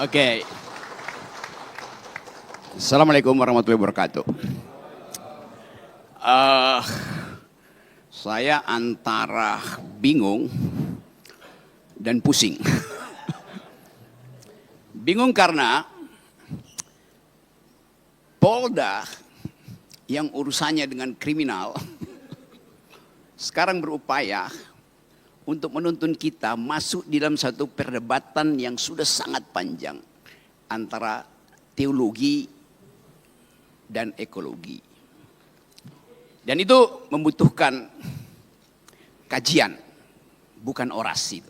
Oke. Assalamualaikum warahmatullahi wabarakatuh. Eh, saya antara bingung dan pusing. Bingung karena Polda yang urusannya dengan kriminal sekarang berupaya untuk menuntun kita masuk di dalam satu perdebatan yang sudah sangat panjang antara teologi dan ekologi. Dan itu membutuhkan kajian, bukan orasi.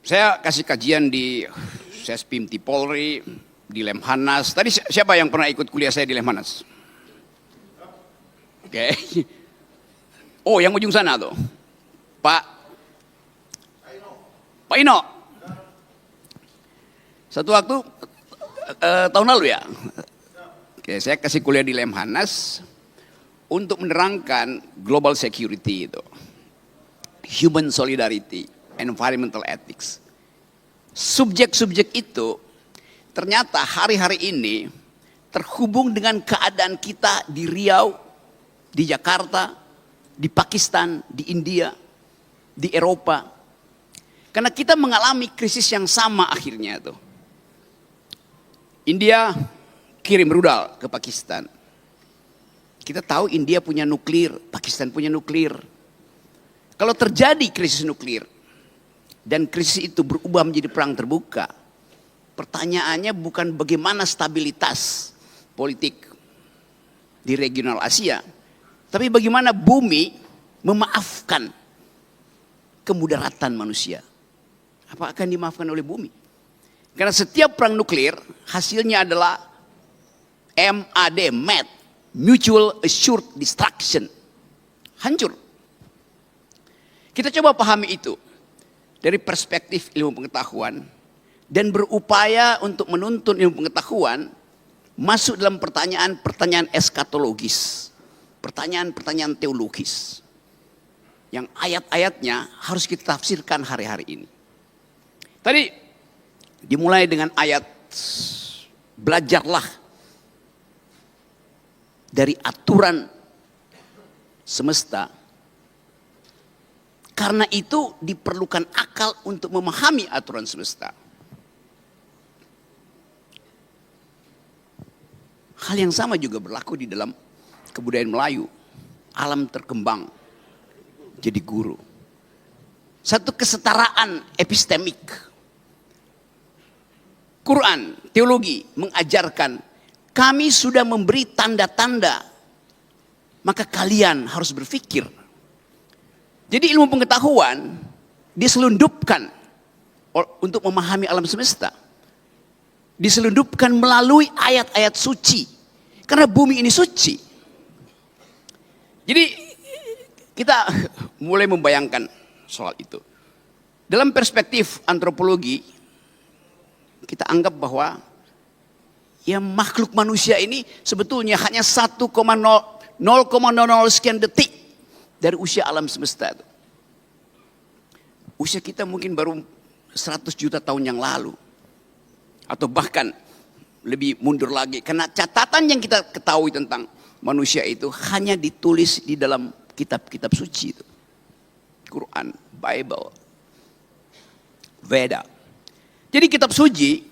Saya kasih kajian di Sespimti Polri, di Lemhanas. Tadi siapa yang pernah ikut kuliah saya di Lemhanas? Oke. Oh, yang ujung sana tuh. Pak Ino. Satu waktu tahun lalu ya. Oke, saya kasih kuliah di Lemhanas untuk menerangkan global security itu. Human solidarity, environmental ethics. Subjek-subjek itu ternyata hari-hari ini terhubung dengan keadaan kita di Riau, di Jakarta, di Pakistan, di India, di Eropa. Karena kita mengalami krisis yang sama akhirnya tuh. India kirim rudal ke Pakistan. Kita tahu India punya nuklir, Pakistan punya nuklir. Kalau terjadi krisis nuklir dan krisis itu berubah menjadi perang terbuka, pertanyaannya bukan bagaimana stabilitas politik di regional Asia, tapi bagaimana bumi memaafkan kemudaratan manusia. Apa akan dimaafkan oleh bumi? Karena setiap perang nuklir hasilnya adalah MAD, MAD, Mutual Assured Destruction. Hancur. Kita coba pahami itu dari perspektif ilmu pengetahuan dan berupaya untuk menuntun ilmu pengetahuan masuk dalam pertanyaan-pertanyaan eskatologis. Pertanyaan-pertanyaan teologis yang ayat-ayatnya harus kita tafsirkan hari-hari ini. Tadi dimulai dengan ayat belajarlah dari aturan semesta. Karena itu diperlukan akal untuk memahami aturan semesta. Hal yang sama juga berlaku di dalam kebudayaan Melayu. Alam terkembang jadi guru. Satu kesetaraan epistemik. Quran, teologi mengajarkan kami sudah memberi tanda-tanda. Maka kalian harus berpikir. Jadi ilmu pengetahuan diselundupkan untuk memahami alam semesta. Diselundupkan melalui ayat-ayat suci. Karena bumi ini suci. Jadi kita mulai membayangkan soal itu. Dalam perspektif antropologi, kita anggap bahwa ya makhluk manusia ini sebetulnya hanya 0,00 sekian detik dari usia alam semesta itu. Usia kita mungkin baru 100 juta tahun yang lalu. Atau bahkan lebih mundur lagi. Karena catatan yang kita ketahui tentang manusia itu hanya ditulis di dalam kitab-kitab suci itu. Quran, Bible, Veda. Jadi kitab suci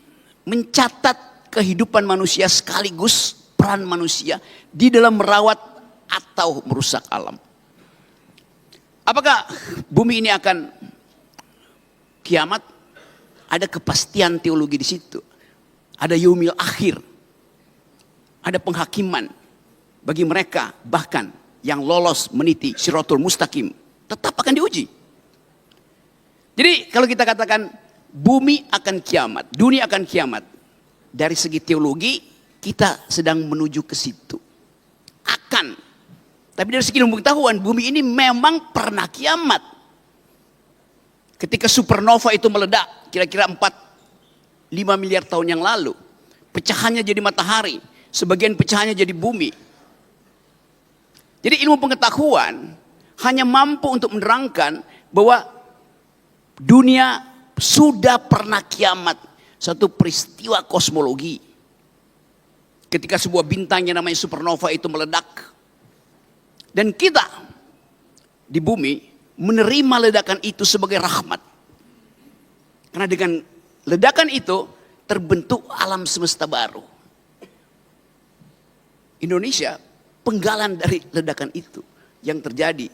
mencatat kehidupan manusia sekaligus peran manusia di dalam merawat atau merusak alam. Apakah bumi ini akan kiamat? Ada kepastian teologi di situ. Ada yaumil akhir. Ada penghakiman bagi mereka bahkan yang lolos meniti Shiratul Mustaqim tetap akan diuji. Jadi kalau kita katakan bumi akan kiamat, dunia akan kiamat, dari segi teologi kita sedang menuju ke situ. Akan. Tapi dari segi ilmu pengetahuan bumi ini memang pernah kiamat. Ketika supernova itu meledak kira-kira 4-5 miliar tahun yang lalu, pecahannya jadi matahari, sebagian pecahannya jadi bumi. Jadi ilmu pengetahuan hanya mampu untuk menerangkan bahwa dunia sudah pernah kiamat, satu peristiwa kosmologi. Ketika sebuah bintang yang namanya supernova itu meledak. Dan kita di bumi menerima ledakan itu sebagai rahmat. Karena dengan ledakan itu terbentuk alam semesta baru. Indonesia penggalan dari ledakan itu yang terjadi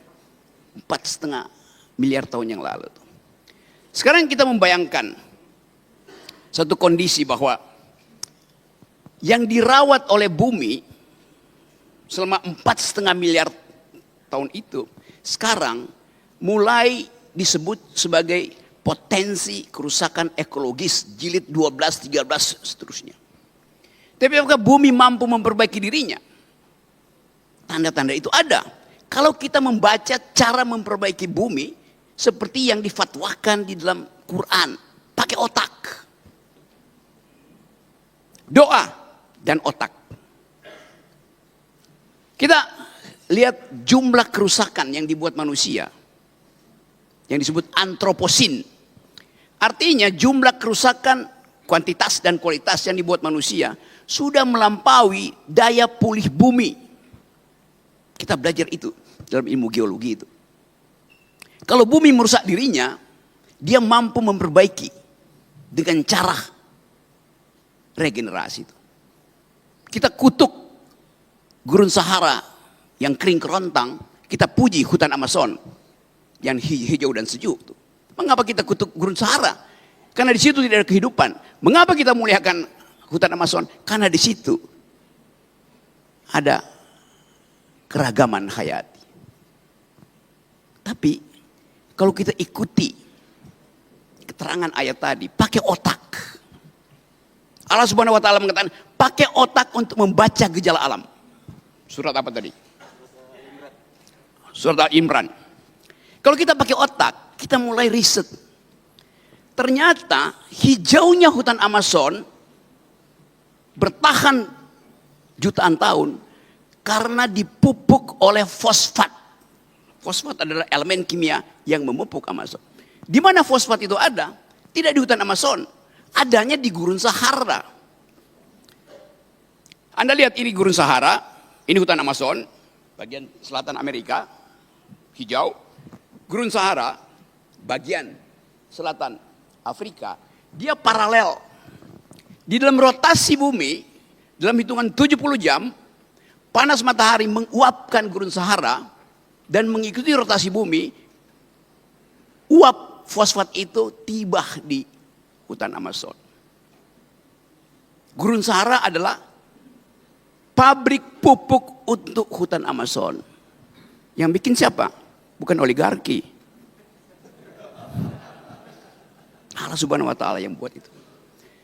4,5 miliar tahun yang lalu. Sekarang kita membayangkan satu kondisi bahwa yang dirawat oleh bumi selama 4,5 miliar tahun itu sekarang mulai disebut sebagai potensi kerusakan ekologis jilid 12, 13 seterusnya. Tapi apakah bumi mampu memperbaiki dirinya? Tanda-tanda itu ada. Kalau kita membaca cara memperbaiki bumi seperti yang difatwakan di dalam Quran, pakai otak. Doa dan otak. Kita lihat jumlah kerusakan yang dibuat manusia yang disebut antroposin. Artinya jumlah kerusakan kuantitas dan kualitas yang dibuat manusia sudah melampaui daya pulih bumi. Kita belajar itu dalam ilmu geologi itu. Kalau bumi merusak dirinya, dia mampu memperbaiki dengan cara regenerasi itu. Kita kutuk gurun Sahara yang kering kerontang, kita puji hutan Amazon yang hijau dan sejuk. Mengapa kita kutuk gurun Sahara? Karena di situ tidak ada kehidupan. Mengapa kita muliakan hutan Amazon? Karena di situ ada keragaman hayati. Tapi kalau kita ikuti keterangan ayat tadi, pakai otak. Allah Subhanahu wa taala mengatakan, pakai otak untuk membaca gejala alam. Surat apa tadi? Surat Al-Imran. Kalau kita pakai otak, kita mulai riset. Ternyata hijaunya hutan Amazon bertahan jutaan tahun karena dipupuk oleh fosfat. Fosfat adalah elemen kimia yang memupuk Amazon. Di mana fosfat itu ada? Tidak di hutan Amazon. Adanya di gurun Sahara. Anda lihat ini gurun Sahara, ini hutan Amazon, bagian selatan Amerika, hijau. Gurun Sahara, bagian selatan Afrika, dia paralel. Di dalam rotasi bumi, dalam hitungan 70 jam, panas matahari menguapkan gurun Sahara dan mengikuti rotasi bumi, uap fosfat itu tiba di hutan Amazon. Gurun Sahara adalah pabrik pupuk untuk hutan Amazon. Yang bikin siapa? Bukan oligarki. Allah Subhanahu wa taala yang buat itu.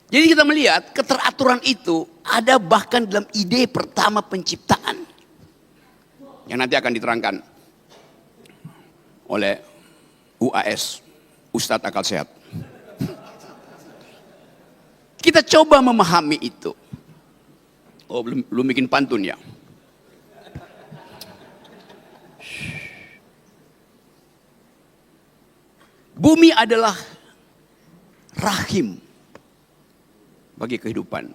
Jadi kita melihat keteraturan itu ada bahkan dalam ide pertama penciptaan. Yang nanti akan diterangkan oleh UAS, Ustadz Akal Sehat. Kita coba memahami itu. Oh, belum bikin pantun ya. Bumi adalah rahim bagi kehidupan.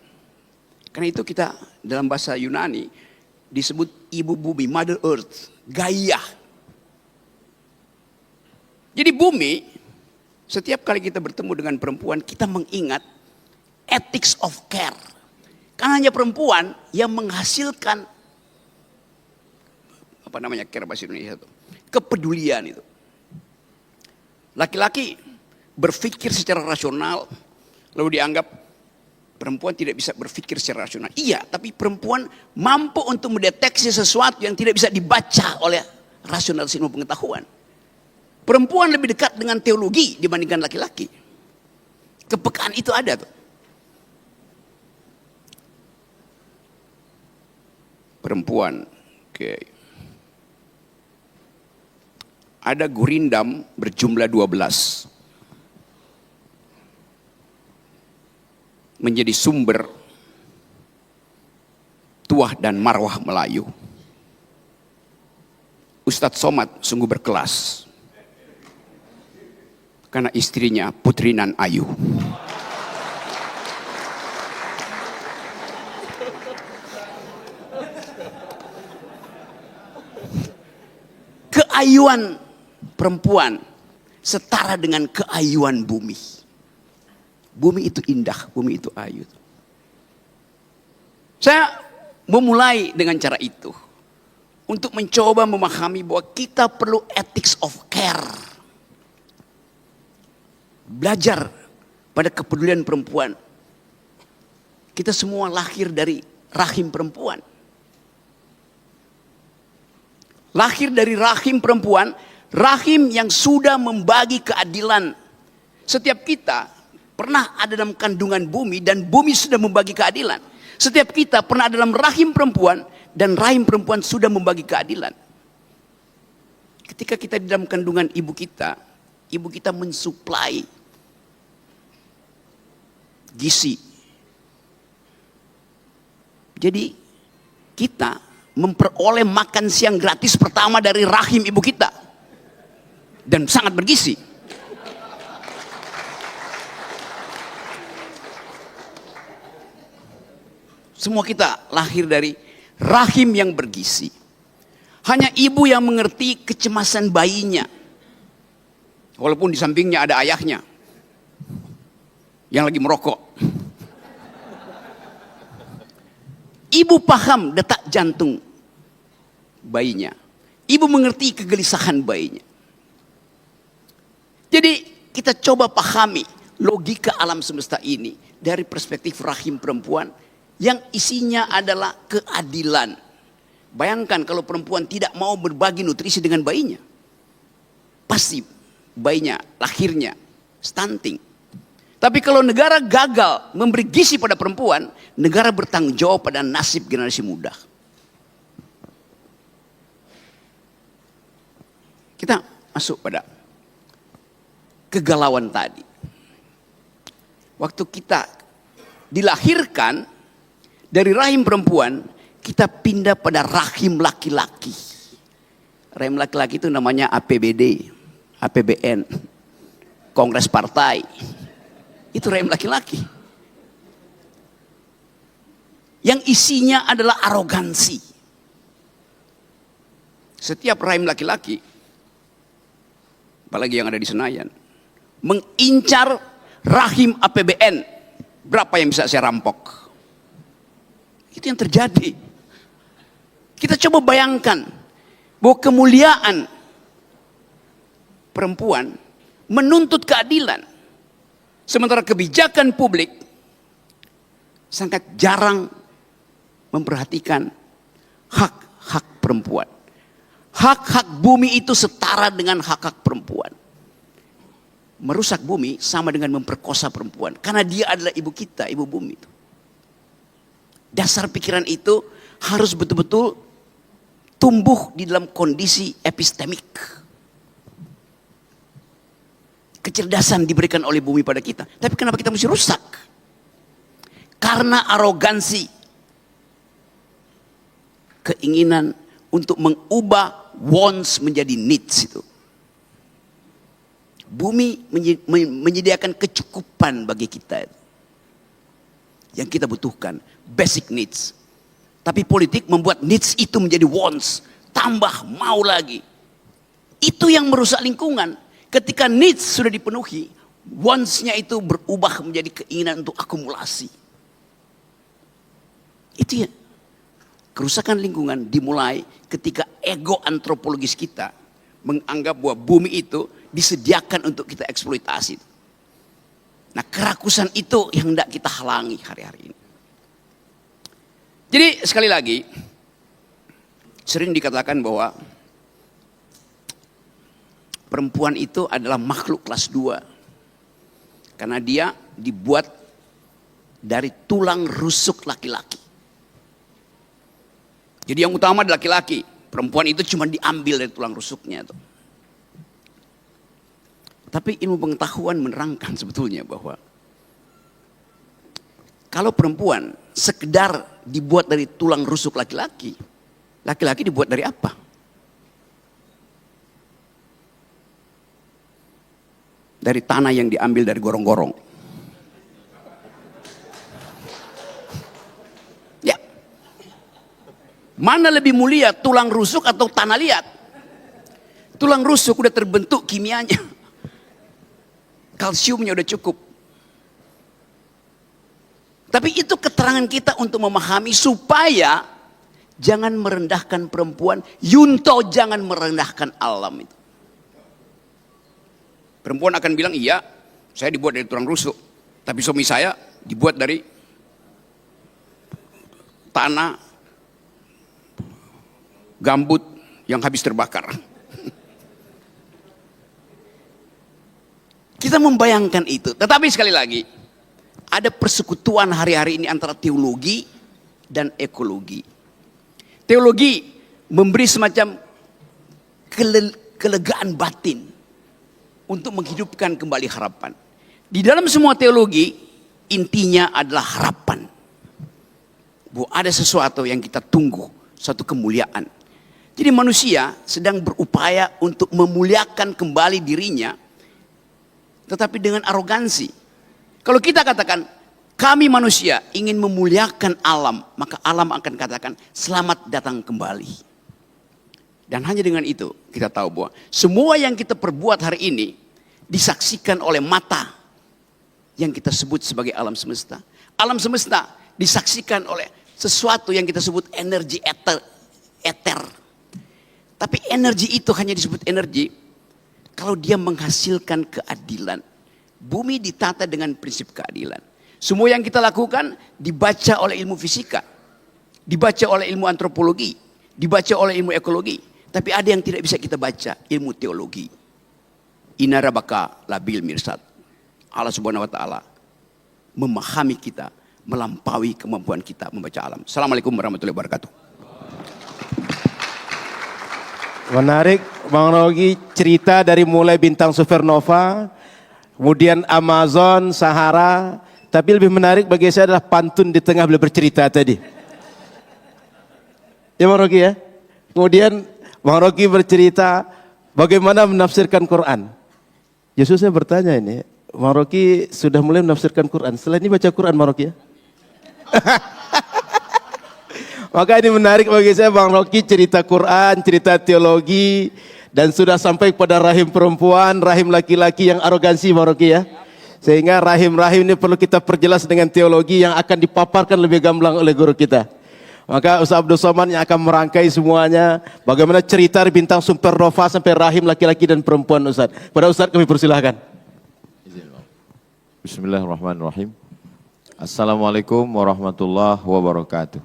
Karena itu kita dalam bahasa Yunani disebut ibu bumi, Mother Earth, Gaia. Jadi bumi, setiap kali kita bertemu dengan perempuan, kita mengingat ethics of care. Karena hanya perempuan yang menghasilkan apa namanya care bahasa Indonesia itu, kepedulian itu. Laki-laki berpikir secara rasional, lalu dianggap perempuan tidak bisa berpikir secara rasional. Iya, tapi perempuan mampu untuk mendeteksi sesuatu yang tidak bisa dibaca oleh rasionalitas ilmu pengetahuan. Perempuan lebih dekat dengan teologi dibandingkan laki-laki. Kepekaan itu ada tuh. Perempuan, oke. Ada gurindam berjumlah 12. Menjadi sumber tuah dan marwah Melayu. Ustadz Somad sungguh berkelas. Karena istrinya Putri Nan Ayu. Keayuan perempuan setara dengan keayuan bumi. Bumi itu indah, bumi itu ayu. Saya memulai dengan cara itu. Untuk mencoba memahami bahwa kita perlu ethics of care. Belajar pada kepedulian perempuan. Kita semua lahir dari rahim perempuan. Lahir dari rahim perempuan, rahim yang sudah membagi keadilan. Setiap kita pernah ada dalam kandungan bumi dan bumi sudah membagi keadilan. Setiap kita pernah ada dalam rahim perempuan dan rahim perempuan sudah membagi keadilan. Ketika kita di dalam kandungan ibu kita mensuplai gizi. Jadi kita memperoleh makan siang gratis pertama dari rahim ibu kita. Dan sangat bergizi. Semua kita lahir dari rahim yang bergizi. Hanya ibu yang mengerti kecemasan bayinya. Walaupun di sampingnya ada ayahnya yang lagi merokok. Ibu paham detak jantung bayinya. Ibu mengerti kegelisahan bayinya. Jadi kita coba pahami logika alam semesta ini dari perspektif rahim perempuan yang isinya adalah keadilan. Bayangkan kalau perempuan tidak mau berbagi nutrisi dengan bayinya. Pasti bayinya, lahirnya, stunting. Tapi kalau negara gagal memberi gizi pada perempuan, negara bertanggung jawab pada nasib generasi muda. Kita masuk pada kegalauan tadi. Waktu kita dilahirkan dari rahim perempuan, kita pindah pada rahim laki-laki. Rahim laki-laki itu namanya APBD, APBN, Kongres Partai. Itu rahim laki-laki. Yang isinya adalah arogansi. Setiap rahim laki-laki, apalagi yang ada di Senayan, mengincar rahim APBN. Berapa yang bisa saya rampok? Itu yang terjadi. Kita coba bayangkan bahwa kemuliaan perempuan menuntut keadilan. Sementara kebijakan publik sangat jarang memperhatikan hak-hak perempuan. Hak-hak bumi itu setara dengan hak-hak perempuan. Merusak bumi sama dengan memperkosa perempuan. Karena dia adalah ibu kita, ibu bumi itu. Dasar pikiran itu harus betul-betul tumbuh di dalam kondisi epistemik. Kecerdasan diberikan oleh bumi pada kita. Tapi kenapa kita mesti rusak? Karena arogansi. Keinginan untuk mengubah wants menjadi needs itu. Bumi menyediakan kecukupan bagi kita. Yang kita butuhkan. Basic needs. Tapi politik membuat needs itu menjadi wants. Tambah mau lagi. Itu yang merusak lingkungan. Ketika needs sudah dipenuhi, wants-nya itu berubah menjadi keinginan untuk akumulasi. Itu ya. Kerusakan lingkungan dimulai ketika ego antropologis kita menganggap bahwa bumi itu disediakan untuk kita eksploitasi. Nah, kerakusan itu yang hendak kita halangi hari-hari ini. Jadi sekali lagi, sering dikatakan bahwa perempuan itu adalah makhluk kelas 2. Karena dia dibuat dari tulang rusuk laki-laki. Jadi yang utama adalah laki-laki. Perempuan itu cuma diambil dari tulang rusuknya. Tapi ilmu pengetahuan menerangkan sebetulnya bahwa kalau perempuan sekedar dibuat dari tulang rusuk laki-laki, laki-laki dibuat dari apa? dari tanah yang diambil dari gorong-gorong. Ya. Mana lebih mulia, tulang rusuk atau tanah liat? Tulang rusuk udah terbentuk kimianya. Kalsiumnya udah cukup. Tapi itu keterangan kita untuk memahami supaya jangan merendahkan perempuan. Yunto jangan merendahkan alam itu. Perempuan akan bilang, iya saya dibuat dari tulang rusuk. Tapi suami saya dibuat dari tanah gambut yang habis terbakar. Kita membayangkan itu. Tetapi sekali lagi, ada persekutuan hari-hari ini antara teologi dan ekologi. Teologi memberi semacam kelegaan batin untuk menghidupkan kembali harapan. Di dalam semua teologi, intinya adalah harapan. Bahwa ada sesuatu yang kita tunggu, satu kemuliaan. Jadi manusia sedang berupaya untuk memuliakan kembali dirinya, tetapi dengan arogansi. Kalau kita katakan, kami manusia ingin memuliakan alam, maka alam akan katakan, selamat datang kembali. Dan hanya dengan itu, kita tahu bahwa semua yang kita perbuat hari ini, disaksikan oleh mata yang kita sebut sebagai alam semesta. Alam semesta disaksikan oleh sesuatu yang kita sebut energi eter. Tapi energi itu hanya disebut energi kalau dia menghasilkan keadilan. Bumi ditata dengan prinsip keadilan. Semua yang kita lakukan dibaca oleh ilmu fisika, dibaca oleh ilmu antropologi, dibaca oleh ilmu ekologi. Tapi ada yang tidak bisa kita baca, ilmu teologi. Inarabaka labil mirsad. Allah Subhanahu wa taala memahami kita, melampaui kemampuan kita membaca alam. Assalamualaikum warahmatullahi wabarakatuh. Menarik Bang Rogi, cerita dari mulai bintang supernova, kemudian Amazon, Sahara. Tapi lebih menarik bagi saya adalah pantun di tengah beliau bercerita tadi. Ya Bang Rogi ya. Kemudian Bang Rogi bercerita bagaimana menafsirkan Quran. Justru saya bertanya ini, Bang Rogi sudah mulai menafsirkan Quran. Setelah ini baca Quran Bang Rogi ya. Maka ini menarik bagi saya Bang Rogi, cerita Quran, cerita teologi, dan sudah sampai pada rahim perempuan, rahim laki-laki yang arogansi Bang Rogi ya. Sehingga rahim-rahim ini perlu kita perjelas dengan teologi yang akan dipaparkan lebih gamblang oleh guru kita. Maka Ustaz Abdul Somad yang akan merangkai semuanya, bagaimana cerita bintang supernova sampai rahim laki-laki dan perempuan Ustaz. Pada Ustaz kami persilahkan. Bismillahirrahmanirrahim. Assalamualaikum warahmatullahi wabarakatuh.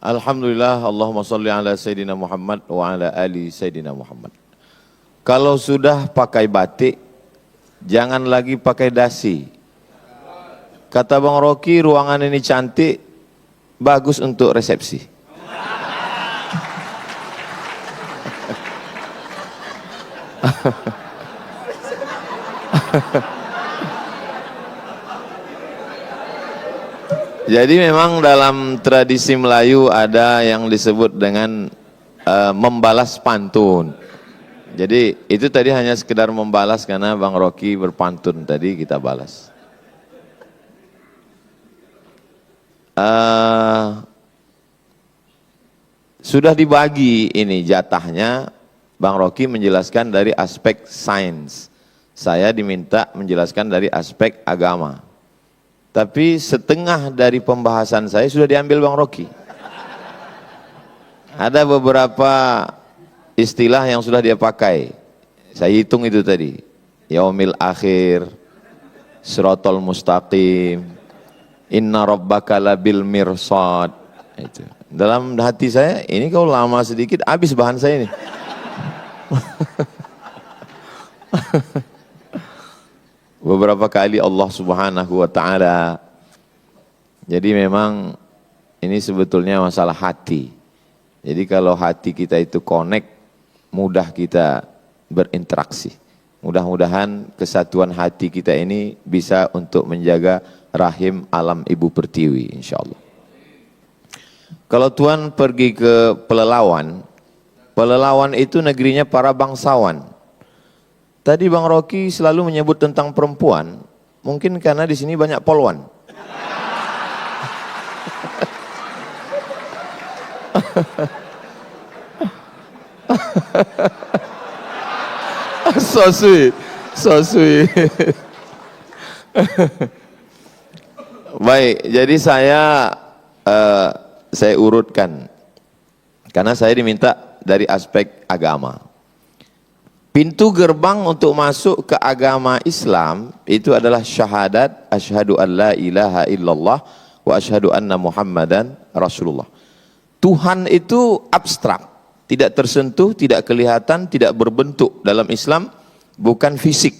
Alhamdulillah, Allahumma salli ala Sayyidina Muhammad wa ala ali Sayyidina Muhammad. Kalau sudah pakai batik, jangan lagi pakai dasi. Kata Bang Rocky, ruangan ini cantik, bagus untuk resepsi. Jadi memang dalam tradisi Melayu ada yang disebut dengan membalas pantun. Jadi itu tadi hanya sekedar membalas karena Bang Rocky berpantun tadi kita balas. Sudah dibagi ini jatahnya, Bang Rocky menjelaskan dari aspek sains. Saya diminta menjelaskan dari aspek agama. Tapi setengah dari pembahasan saya sudah diambil Bang Rocky. Ada beberapa istilah yang sudah dia pakai. Saya hitung itu tadi. Yaumil akhir, siratal mustaqim, inna rabbaka labil mirsad. Itu. Dalam hati saya, ini kalau lama sedikit habis bahan saya ini. Beberapa kali Allah Subhanahu wa taala. Jadi memang ini sebetulnya masalah hati. Jadi kalau hati kita itu connect, mudah kita berinteraksi. Mudah-mudahan kesatuan hati kita ini bisa untuk menjaga rahim alam ibu pertiwi insyaallah. Kalau Tuhan pergi ke Pelelawan, Pelelawan itu negerinya para bangsawan. Tadi Bang Rocky selalu menyebut tentang perempuan, mungkin karena di sini banyak polwan. So sweet, so sweet. Baik, jadi saya urutkan karena saya diminta dari aspek agama. Pintu gerbang untuk masuk ke agama Islam itu adalah syahadat asyhadu an la ilaha illallah wa asyhadu anna Muhammadan Rasulullah. Tuhan itu abstrak, tidak tersentuh, tidak kelihatan, tidak berbentuk. Dalam Islam bukan fisik.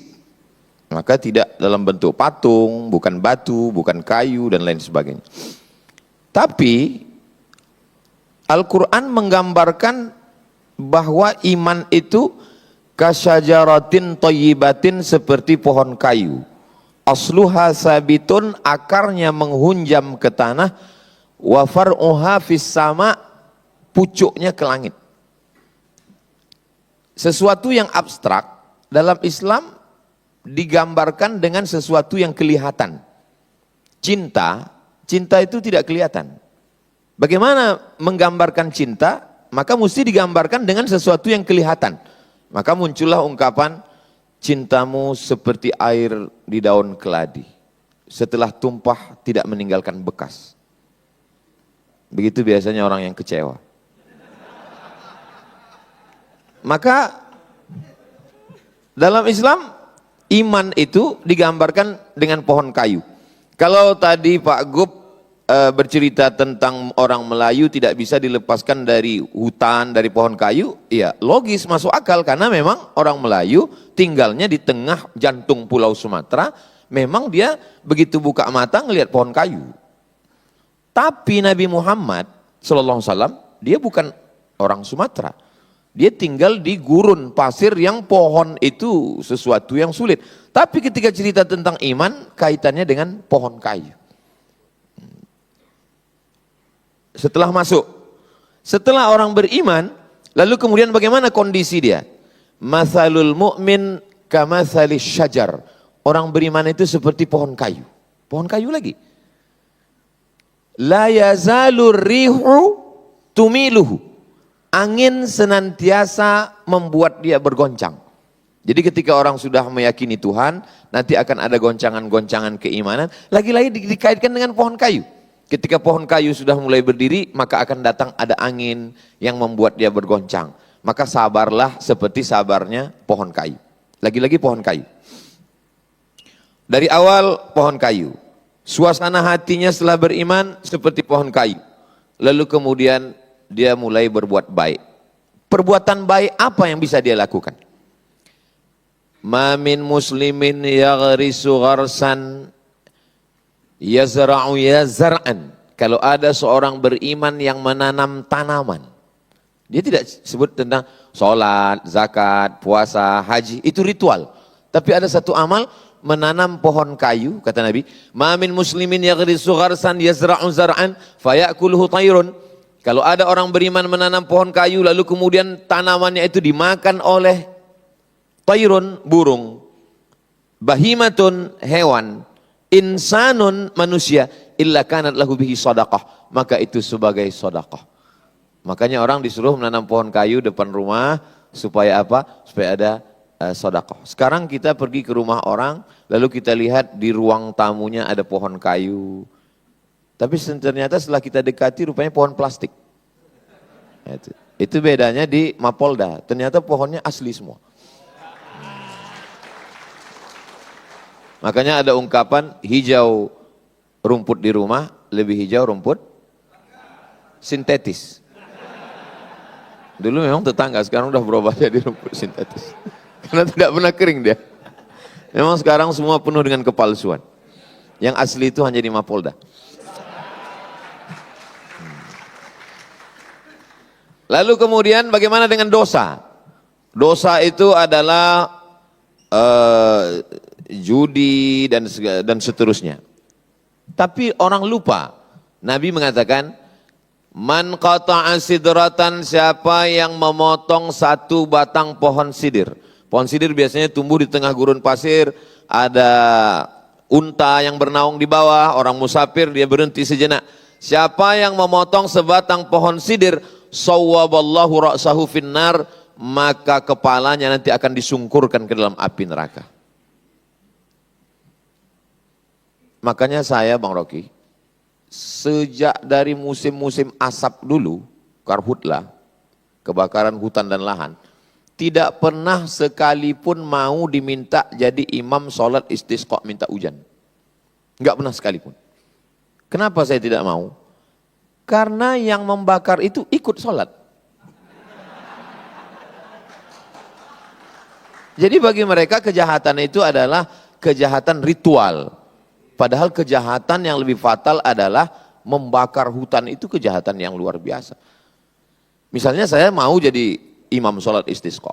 Maka tidak dalam bentuk patung, bukan batu, bukan kayu dan lain sebagainya. Tapi Al-Quran menggambarkan bahwa iman itu kasyajaratin thayyibatin, seperti pohon kayu. Asluha sabitun, akarnya menghunjam ke tanah, wa far'uha fis sama, pucuknya ke langit. Sesuatu yang abstrak dalam Islam digambarkan dengan sesuatu yang kelihatan. Cinta itu tidak kelihatan. Bagaimana menggambarkan cinta? Maka mesti digambarkan dengan sesuatu yang kelihatan. Maka muncullah ungkapan, cintamu seperti air di daun keladi, setelah tumpah tidak meninggalkan bekas. Begitu biasanya orang yang kecewa. Maka dalam Islam iman itu digambarkan dengan pohon kayu. Kalau tadi Pak Gub bercerita tentang orang Melayu tidak bisa dilepaskan dari hutan, dari pohon kayu, iya logis, masuk akal, karena memang orang Melayu tinggalnya di tengah jantung pulau Sumatera, memang dia begitu buka mata ngelihat pohon kayu. Tapi Nabi Muhammad SAW, dia bukan orang Sumatera. Dia tinggal di gurun pasir yang pohon itu sesuatu yang sulit. Tapi ketika cerita tentang iman, kaitannya dengan pohon kayu. Setelah orang beriman, lalu kemudian bagaimana kondisi dia? Mathalul mu'min kamathalis syajar. Orang beriman itu seperti pohon kayu. Pohon kayu lagi. La yazalur rihu tumiluhu. Angin senantiasa membuat dia bergoncang. Jadi ketika orang sudah meyakini Tuhan, nanti akan ada goncangan-goncangan keimanan. Lagi-lagi dikaitkan dengan pohon kayu. Ketika pohon kayu sudah mulai berdiri, maka akan datang ada angin yang membuat dia bergoncang. Maka sabarlah seperti sabarnya pohon kayu. Lagi-lagi pohon kayu. Dari awal pohon kayu. Suasana hatinya setelah beriman seperti pohon kayu. Lalu kemudian dia mulai berbuat baik. Perbuatan baik apa yang bisa dia lakukan? Ma min muslimin yaghrisu gharsan yazra'u yazra'an. Kalau ada seorang beriman yang menanam tanaman, dia tidak sebut tentang sholat, zakat, puasa, haji, itu ritual. Tapi ada satu amal, menanam pohon kayu, kata Nabi, ma min muslimin yaghrisu gharsan yazra'u zar'an fayakuluhu tayrun. Kalau ada orang beriman menanam pohon kayu, lalu kemudian tanamannya itu dimakan oleh tayrun, burung, bahimatun, hewan, insanun, manusia, illa kanat lahu bihi sadaqah, maka itu sebagai sedekah. Makanya orang disuruh menanam pohon kayu depan rumah supaya apa? Supaya ada sedekah. Sekarang kita pergi ke rumah orang, lalu kita lihat di ruang tamunya ada pohon kayu. Tapi ternyata setelah kita dekati rupanya pohon plastik. Itu bedanya di Mapolda, ternyata pohonnya asli semua. Makanya ada ungkapan hijau rumput di rumah, lebih hijau rumput sintetis. Dulu memang tetangga, sekarang udah berubah jadi rumput sintetis. Karena tidak pernah kering dia. Memang sekarang semua penuh dengan kepalsuan. Yang asli itu hanya di Mapolda. Lalu kemudian bagaimana dengan dosa? Dosa itu adalah judi dan seterusnya. Tapi orang lupa. Nabi mengatakan, Man qata'a sidratan, siapa yang memotong satu batang pohon sidir. Pohon sidir biasanya tumbuh di tengah gurun pasir, ada unta yang bernaung di bawah, orang musafir dia berhenti sejenak. Siapa yang memotong sebatang pohon sidir, sawwaballahu ra'sahu finnar, maka kepalanya nanti akan disungkurkan ke dalam api neraka. Makanya saya Bang Rocky, sejak dari musim-musim asap dulu, karhutlah, kebakaran hutan dan lahan, tidak pernah sekalipun mau diminta jadi imam sholat istisqa minta hujan. Enggak pernah sekalipun. Kenapa saya tidak mau? Karena yang membakar itu ikut sholat. Jadi bagi mereka kejahatan itu adalah kejahatan ritual. Padahal kejahatan yang lebih fatal adalah membakar hutan, itu kejahatan yang luar biasa. Misalnya saya mau jadi imam sholat istisqa.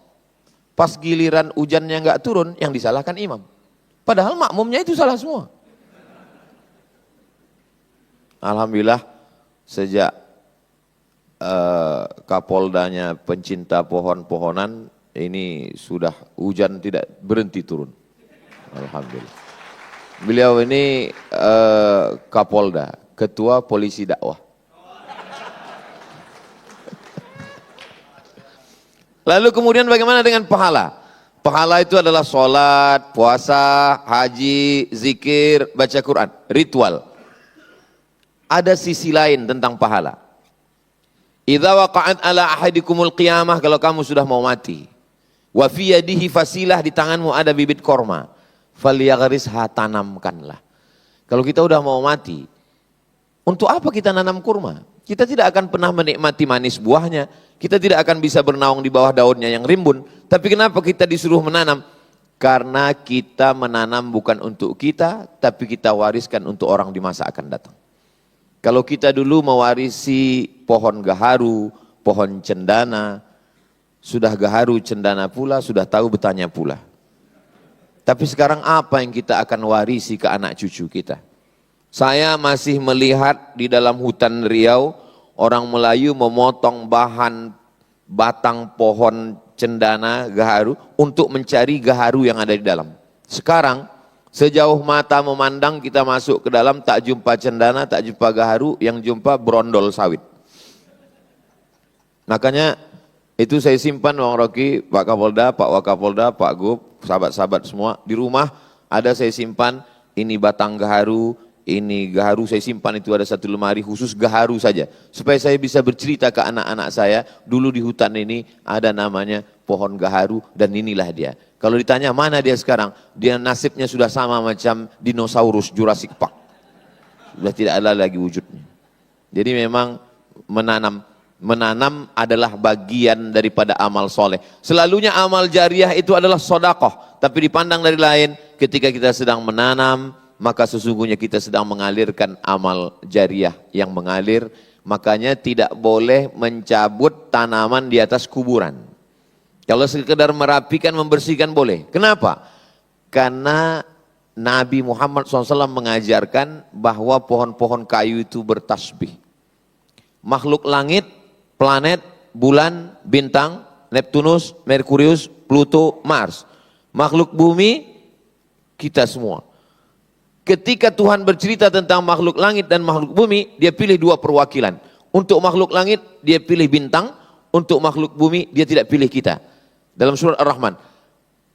Pas giliran hujannya nggak turun, yang disalahkan imam. Padahal makmumnya itu salah semua. Alhamdulillah sejak Kapoldanya pencinta pohon-pohonan, ini sudah hujan tidak berhenti turun. Alhamdulillah. Beliau ini Kapolda, ketua polisi dakwah. Lalu kemudian bagaimana dengan pahala? Pahala itu adalah sholat, puasa, haji, zikir, baca Quran, ritual. Ada sisi lain tentang pahala. Idza waqa'at ala ahadikumul qiyamah, kalau kamu sudah mau mati. Wa fi yadihi fasilah, di tanganmu ada bibit korma. Falyaghrisha, tanamkanlah. Kalau kita udah mau mati, untuk apa kita nanam kurma? Kita tidak akan pernah menikmati manis buahnya. Kita tidak akan bisa bernaung di bawah daunnya yang rimbun. Tapi kenapa kita disuruh menanam? Karena kita menanam bukan untuk kita, tapi kita wariskan untuk orang di masa akan datang. Kalau kita dulu mewarisi pohon gaharu, pohon cendana, sudah gaharu cendana pula, sudah tahu betahnya pula. Tapi sekarang apa yang kita akan warisi ke anak cucu kita? Saya masih melihat di dalam hutan Riau, orang Melayu memotong batang pohon cendana gaharu untuk mencari gaharu yang ada di dalam. Sekarang sejauh mata memandang kita masuk ke dalam, tak jumpa cendana, tak jumpa gaharu, yang jumpa brondol sawit. Makanya itu saya simpan Bang Rocky, Pak Kapolda, Pak Wakapolda, Pak Gub, sahabat-sahabat semua. Di rumah ada saya simpan, ini batang gaharu, ini gaharu saya simpan, itu ada satu lemari khusus gaharu saja. Supaya saya bisa bercerita ke anak-anak saya, dulu di hutan ini ada namanya pohon gaharu dan inilah dia. Kalau ditanya mana dia sekarang, dia nasibnya sudah sama macam dinosaurus Jurassic Park. Sudah tidak ada lagi wujudnya. Jadi memang menanam adalah bagian daripada amal soleh. Selalunya amal jariah itu adalah sodakoh. Tapi dipandang dari lain, ketika kita sedang menanam, maka sesungguhnya kita sedang mengalirkan amal jariah yang mengalir. Makanya tidak boleh mencabut tanaman di atas kuburan. Kalau sekedar merapikan, membersihkan boleh. Kenapa? Karena Nabi Muhammad SAW mengajarkan bahwa pohon-pohon kayu itu bertasbih. Makhluk langit, planet, bulan, bintang, Neptunus, Merkurius, Pluto, Mars. Makhluk bumi, kita semua. Ketika Tuhan bercerita tentang makhluk langit dan makhluk bumi, dia pilih dua perwakilan. Untuk makhluk langit, dia pilih bintang. Untuk makhluk bumi, dia tidak pilih kita. Dalam surat Ar-Rahman,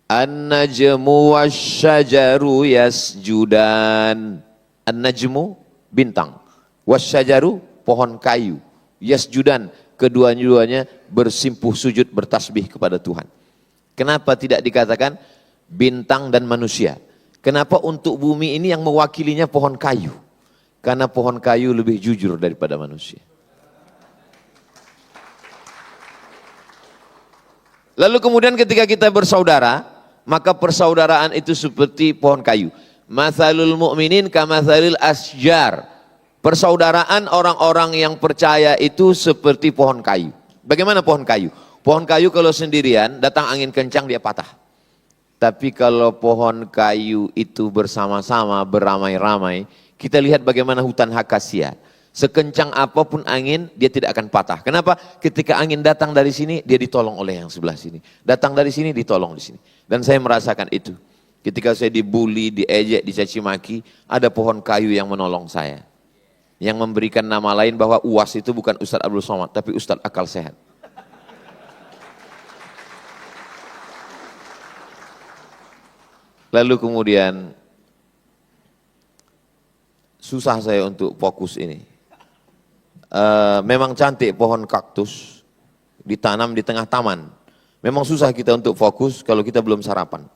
An-najmu wasyajaru yasjudan. An-najmu, bintang. Wasyajaru, pohon kayu. Yasjudan, kedua-duanya bersimpuh sujud bertasbih kepada Tuhan. Kenapa tidak dikatakan bintang dan manusia? Kenapa untuk bumi ini yang mewakilinya pohon kayu? Karena pohon kayu lebih jujur daripada manusia. Lalu kemudian ketika kita bersaudara, maka persaudaraan itu seperti pohon kayu. Mathalul mu'minin kamathalil asjar. Persaudaraan orang-orang yang percaya itu seperti pohon kayu. Bagaimana pohon kayu? Pohon kayu kalau sendirian, datang angin kencang dia patah. Tapi kalau pohon kayu itu bersama-sama, beramai-ramai, kita lihat bagaimana hutan akasia. Sekencang apapun angin, dia tidak akan patah. Kenapa? Ketika angin datang dari sini, dia ditolong oleh yang sebelah sini. Datang dari sini, ditolong di sini. Dan saya merasakan itu. Ketika saya dibully, diejek, dicaci maki, ada pohon kayu yang menolong saya. Yang memberikan nama lain bahwa UAS itu bukan Ustadz Abdul Somad, tapi Ustadz Akal Sehat. Lalu kemudian, susah saya untuk fokus ini. Memang cantik pohon kaktus ditanam di tengah taman. Memang susah kita untuk fokus kalau kita belum sarapan.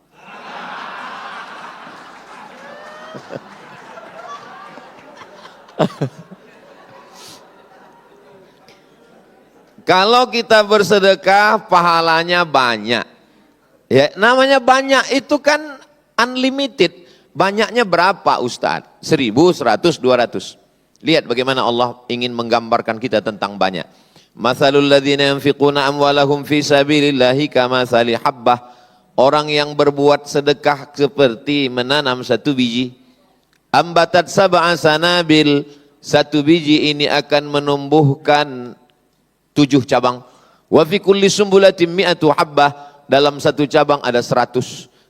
Kalau kita bersedekah pahalanya banyak. Ya, namanya banyak itu kan unlimited. Banyaknya berapa Ustadz? 1000, 100, 200. Lihat bagaimana Allah ingin menggambarkan kita tentang banyak. Matsalul ladzina yunfiquna amwalahum fi sabilillahi kamatsali habbah. Orang yang berbuat sedekah seperti menanam satu biji. Ambatat sab'a sanabil. Satu biji ini akan menumbuhkan 7 cabang. Wa fi kulli sumbulatin mi'atu habbah. Dalam satu cabang ada 100.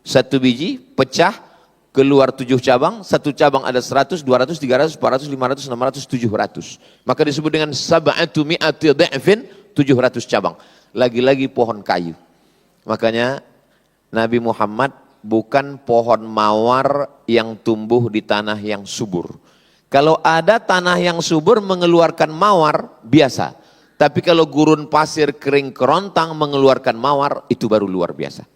Satu biji pecah. Keluar 7 cabang, satu cabang ada 100, 200, 300, 400, 500, 600, 700. Maka disebut dengan sab'atu mi'ati dha'fin, 700 cabang. Lagi-lagi pohon kayu. Makanya Nabi Muhammad bukan pohon mawar yang tumbuh di tanah yang subur. Kalau ada tanah yang subur mengeluarkan mawar, biasa. Tapi kalau gurun pasir kering kerontang mengeluarkan mawar, itu baru luar biasa.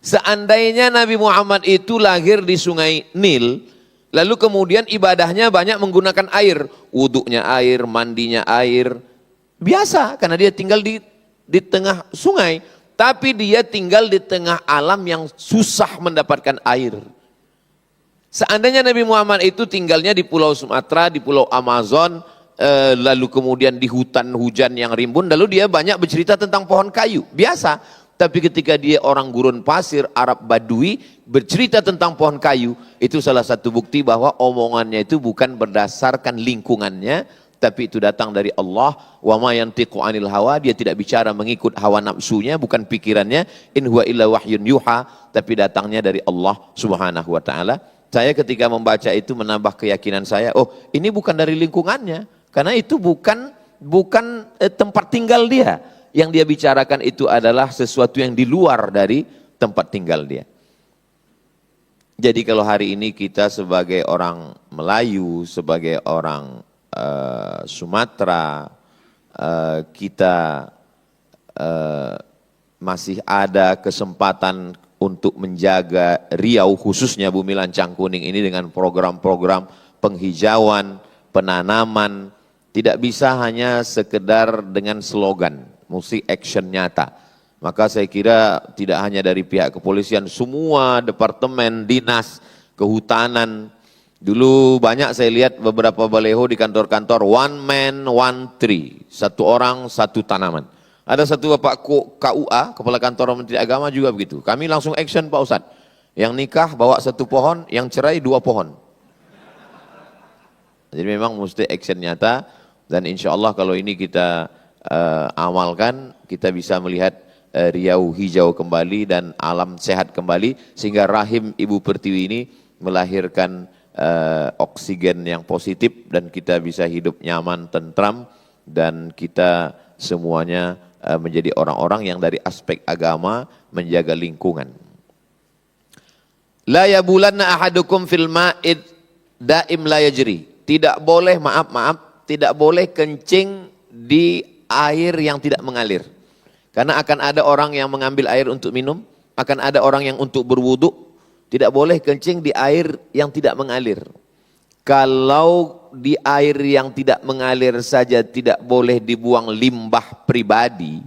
Seandainya Nabi Muhammad itu lahir di sungai Nil, lalu kemudian ibadahnya banyak menggunakan air, wuduknya air, mandinya air, biasa karena dia tinggal di tengah sungai, tapi dia tinggal di tengah alam yang susah mendapatkan air. Seandainya Nabi Muhammad itu tinggalnya di Pulau Sumatera, di Pulau Amazon, lalu kemudian di hutan hujan yang rimbun, lalu dia banyak bercerita tentang pohon kayu, biasa. Tapi ketika dia orang gurun pasir, Arab Badui, bercerita tentang pohon kayu, itu salah satu bukti bahwa omongannya itu bukan berdasarkan lingkungannya, tapi itu datang dari Allah. Wa ma yantiqu 'anil hawa, dia tidak bicara mengikut hawa nafsunya, bukan pikirannya. In huwa illa wahyun yuha, tapi datangnya dari Allah Subhanahu wa taala. Saya ketika membaca itu menambah keyakinan saya, oh, ini bukan dari lingkungannya, karena itu bukan tempat tinggal dia. Yang dia bicarakan itu adalah sesuatu yang di luar dari tempat tinggal dia. Jadi kalau hari ini kita sebagai orang Melayu, sebagai orang Sumatera, kita masih ada kesempatan untuk menjaga Riau, khususnya Bumi Lancang Kuning ini dengan program-program penghijauan, penanaman, tidak bisa hanya sekedar dengan slogan. Mesti action nyata. Maka saya kira tidak hanya dari pihak kepolisian, semua departemen, dinas, kehutanan. Dulu banyak saya lihat beberapa baleho di kantor-kantor, one man, one tree. Satu orang, satu tanaman. Ada satu Bapak KUA, Kepala Kantor Menteri Agama juga begitu. Kami langsung action Pak Ustadz. Yang nikah bawa 1 pohon, yang cerai 2 pohon. Jadi memang mesti action nyata. Dan insya Allah kalau ini kita amalkan, kita bisa melihat Riau hijau kembali dan alam sehat kembali, sehingga rahim Ibu Pertiwi ini melahirkan oksigen yang positif dan kita bisa hidup nyaman, tentram, dan kita semuanya menjadi orang-orang yang dari aspek agama menjaga lingkungan. La yabulanna ahadukum fil ma'id daim la yajri. Tidak boleh, maaf, tidak boleh kencing di air yang tidak mengalir. Karena akan ada orang yang mengambil air untuk minum, akan ada orang yang untuk berwudu. Tidak boleh kencing di air yang tidak mengalir. Kalau di air yang tidak mengalir saja tidak boleh dibuang limbah pribadi,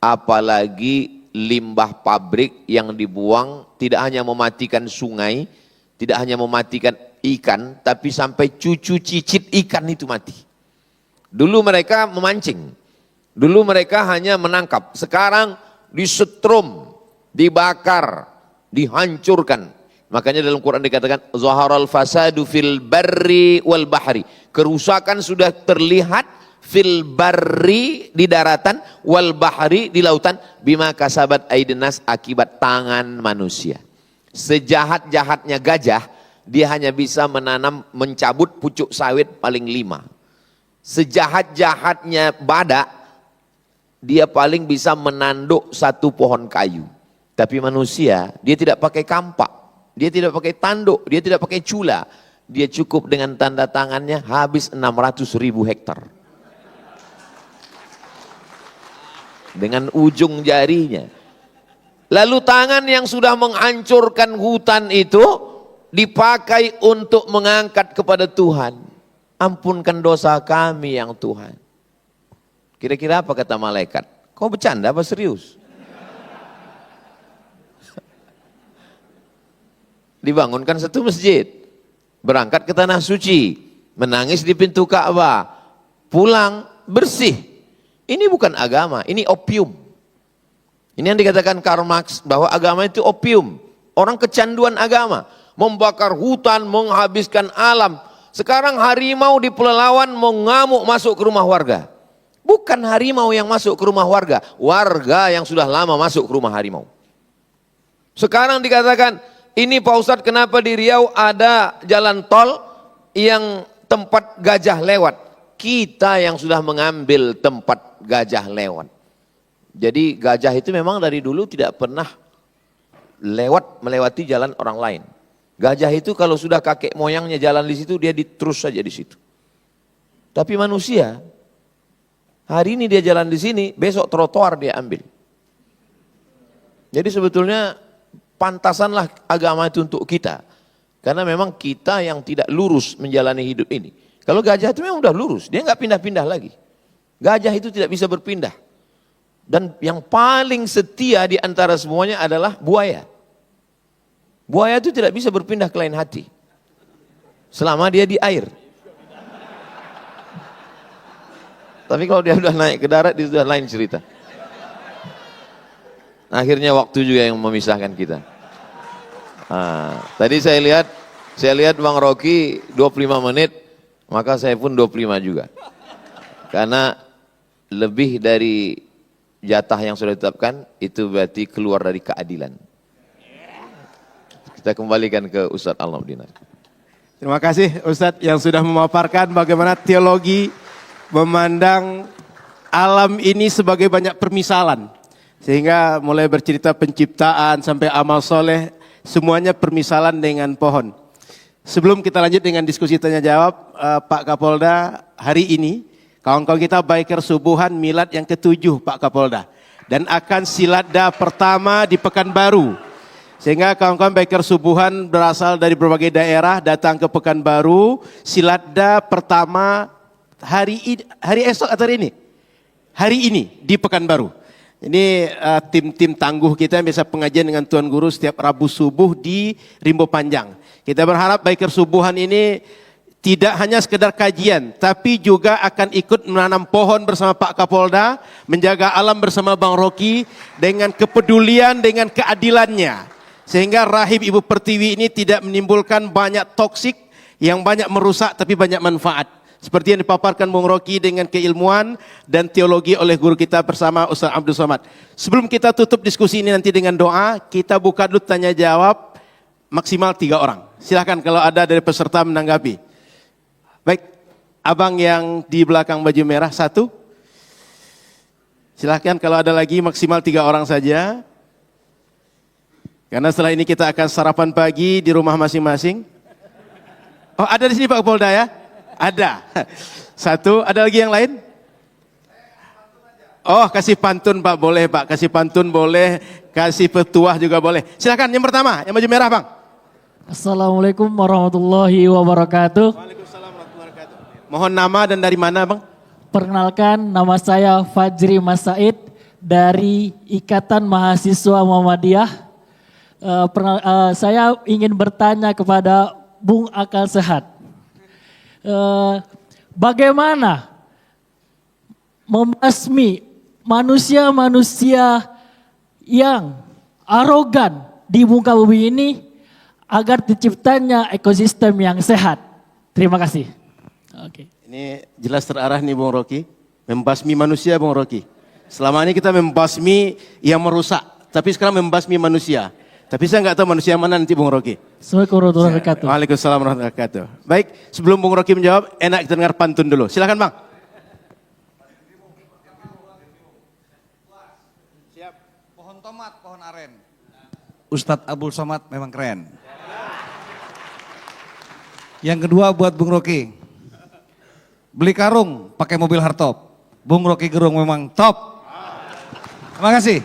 apalagi limbah pabrik yang dibuang tidak hanya mematikan sungai, tidak hanya mematikan ikan, tapi sampai cucu cicit ikan itu mati. Dulu mereka memancing. Dulu mereka hanya menangkap, sekarang disetrum, dibakar, dihancurkan. Makanya dalam Quran dikatakan zaharal fasadu fil barri wal bahri. Kerusakan sudah terlihat fil barri di daratan, wal bahri di lautan, bima kasabat aidinas akibat tangan manusia. Sejahat-jahatnya gajah, dia hanya bisa mencabut pucuk sawit paling 5. Sejahat-jahatnya badak, dia paling bisa menanduk 1 pohon kayu. Tapi manusia, dia tidak pakai kampak, dia tidak pakai tanduk, dia tidak pakai cula. Dia cukup dengan tanda tangannya habis 600.000 hektar. Dengan ujung jarinya. Lalu tangan yang sudah menghancurkan hutan itu dipakai untuk mengangkat kepada Tuhan. Ampunkan dosa kami yang Tuhan. Kira-kira apa kata malaikat? Kau bercanda apa serius? Dibangunkan satu masjid. Berangkat ke tanah suci. Menangis di pintu Ka'bah. Pulang bersih. Ini bukan agama, ini opium. Ini yang dikatakan Karl Marx bahwa agama itu opium. Orang kecanduan agama. Membakar hutan, menghabiskan alam. Sekarang harimau di Pelalawan mau ngamuk masuk ke rumah warga. Bukan harimau yang masuk ke rumah warga. Warga yang sudah lama masuk ke rumah harimau. Sekarang dikatakan, ini Pak Ustadz kenapa di Riau ada jalan tol yang tempat gajah lewat. Kita yang sudah mengambil tempat gajah lewat. Jadi gajah itu memang dari dulu tidak pernah melewati jalan orang lain. Gajah itu kalau sudah kakek moyangnya jalan di situ, dia terus saja di situ. Tapi manusia, hari ini dia jalan di sini, besok trotoar dia ambil. Jadi sebetulnya pantasanlah agama itu untuk kita. Karena memang kita yang tidak lurus menjalani hidup ini. Kalau gajah itu memang udah lurus, dia nggak pindah-pindah lagi. Gajah itu tidak bisa berpindah. Dan yang paling setia di antara semuanya adalah buaya. Buaya itu tidak bisa berpindah ke lain hati. Selama dia di air. Tapi kalau dia sudah naik ke darat, dia sudah lain cerita. Akhirnya waktu juga yang memisahkan kita. Tadi saya lihat Bang Rocky 25 menit, maka saya pun 25 juga. Karena lebih dari jatah yang sudah ditetapkan, itu berarti keluar dari keadilan. Kita kembalikan ke Ustadz Al-Nurdin. Terima kasih Ustadz yang sudah memaparkan bagaimana teologi memandang alam ini sebagai banyak permisalan. Sehingga mulai bercerita penciptaan sampai amal soleh, semuanya permisalan dengan pohon. Sebelum kita lanjut dengan diskusi tanya jawab, Pak Kapolda, hari ini kawan-kawan kita biker subuhan milad yang ke-7 Pak Kapolda. Dan akan siladda pertama di Pekanbaru. Sehingga kawan-kawan biker subuhan berasal dari berbagai daerah datang ke Pekanbaru, siladda pertama hari esok atau hari ini? Hari ini di Pekanbaru. Ini tim-tim tangguh kita yang biasa pengajian dengan Tuan Guru setiap Rabu subuh di Rimbo Panjang. Kita berharap biker subuhan ini tidak hanya sekedar kajian, tapi juga akan ikut menanam pohon bersama Pak Kapolda, menjaga alam bersama Bang Rocky dengan kepedulian, dengan keadilannya. Sehingga rahim Ibu Pertiwi ini tidak menimbulkan banyak toksik yang banyak merusak tapi banyak manfaat. Seperti yang dipaparkan Bung Rocky dengan keilmuan dan teologi oleh guru kita bersama Ustaz Abdul Somad. Sebelum kita tutup diskusi ini nanti dengan doa, kita buka dulu tanya jawab maksimal 3 orang. Silakan kalau ada dari peserta menanggapi. Baik, abang yang di belakang baju merah 1. Silakan kalau ada lagi maksimal 3 orang saja. Karena setelah ini kita akan sarapan pagi di rumah masing-masing. Oh, ada di sini Pak Kapolda ya? Ada. 1, ada lagi yang lain? Oh, kasih pantun Pak, boleh Pak. Kasih pantun boleh, kasih petuah juga boleh. Silakan yang pertama, yang baju merah Bang. Assalamualaikum warahmatullahi wabarakatuh. Waalaikumsalam warahmatullahi wabarakatuh. Mohon nama dan dari mana Bang? Perkenalkan, nama saya Fajri Mas Said dari Ikatan Mahasiswa Muhammadiyah. Saya ingin bertanya kepada Bung Akal Sehat. Bagaimana membasmi manusia-manusia yang arogan di muka bumi ini agar terciptanya ekosistem yang sehat? Terima kasih. Oke. Ini jelas terarah nih Bung Rocky. Membasmi manusia Bung Rocky. Selama ini kita membasmi yang merusak. Tapi sekarang membasmi manusia. Tapi saya nggak tahu manusia mana nanti Bung Rocky. Assalamualaikum warahmatullahi wabarakatuh. Waalaikumsalam warahmatullahi wabarakatuh. Baik, sebelum Bung Rocky menjawab, enak kita dengar pantun dulu. Silakan Bang. Pohon tomat, pohon aren. Ustadz Abdul Somad memang keren. Yang kedua buat Bung Rocky. Beli karung pakai mobil hardtop. Bung Rocky Gerung memang top. Terima kasih.